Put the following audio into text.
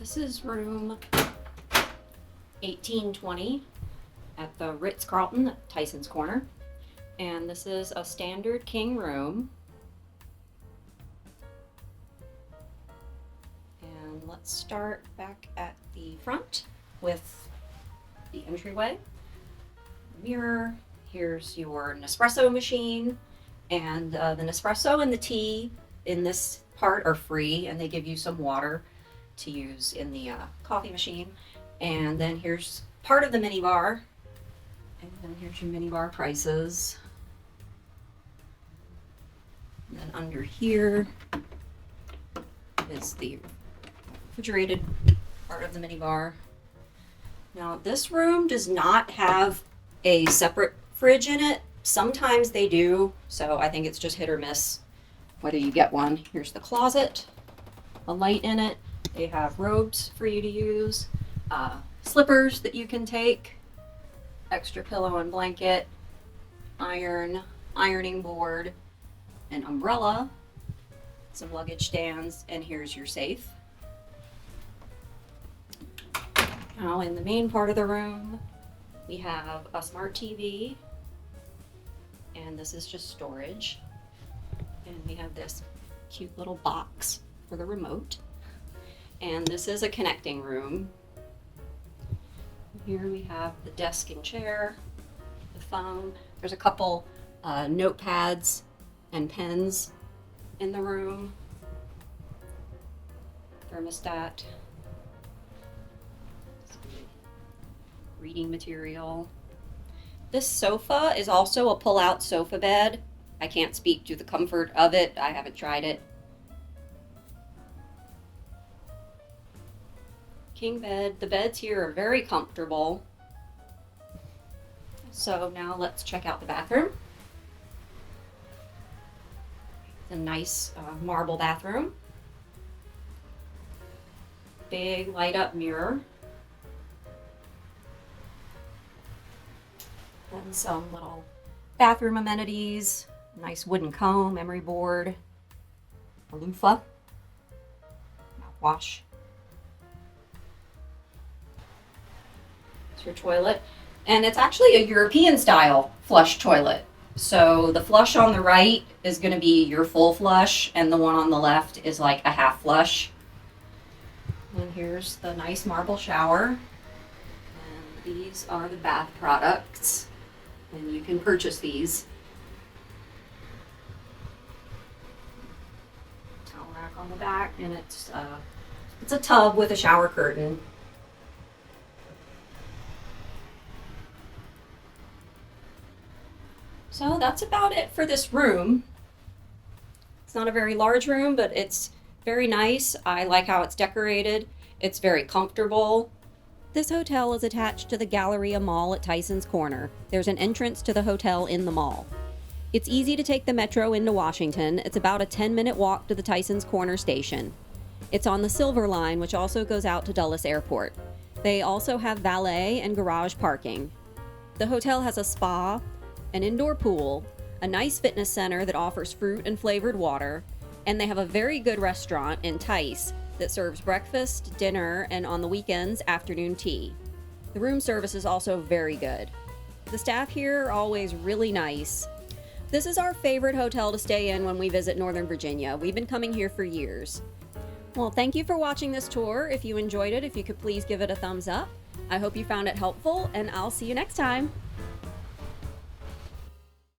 This is room 1820 at the Ritz Carlton Tyson's Corner. And this is a standard king room. And let's start back at the front with the entryway. Mirror. Here's your Nespresso machine. And the Nespresso and the tea in this part are free, and they give you some water to use in the coffee machine. And then here's part of the mini bar. And then here's your mini bar prices. And then under here is the refrigerated part of the mini bar. Now this room does not have a separate fridge in it. Sometimes they do, so I think it's just hit or miss whether you get one. Here's the closet, a light in it. They have robes for you to use, slippers that you can take, extra pillow and blanket, ironing board, an umbrella, some luggage stands, and here's your safe. Now in the main part of the room, we have a smart TV, and this is just storage. And we have this cute little box for the remote. And this is a connecting room. Here we have the desk and chair, the phone. There's a couple notepads and pens in the room. Thermostat. Reading material. This sofa is also a pull-out sofa bed. I can't speak to the comfort of it. I haven't tried it. King bed. The beds here are very comfortable. So now let's check out the bathroom. It's a nice marble bathroom. Big light up mirror. And some little bathroom amenities. Nice wooden comb, memory board, a loofah, wash. It's your toilet. And it's actually a European style flush toilet. So the flush on the right is going to be your full flush, and the one on the left is like a half flush. And here's the nice marble shower. And these are the bath products. And you can purchase these. Towel rack on the back, and it's a tub with a shower curtain. So that's about it for this room. It's not a very large room, but it's very nice. I like how it's decorated. It's very comfortable. This hotel is attached to the Galleria Mall at Tyson's Corner. There's an entrance to the hotel in the mall. It's easy to take the metro into Washington. It's about a 10-minute walk to the Tyson's Corner station. It's on the Silver Line, which also goes out to Dulles Airport. They also have valet and garage parking. The hotel has a spa, an indoor pool, a nice fitness center that offers fruit and flavored water, and they have a very good restaurant in Tice that serves breakfast, dinner, and on the weekends, afternoon tea. The room service is also very good. The staff here are always really nice. This is our favorite hotel to stay in when we visit Northern Virginia. We've been coming here for years. Well, thank you for watching this tour. If you enjoyed it, if you could please give it a thumbs up. I hope you found it helpful, and I'll see you next time.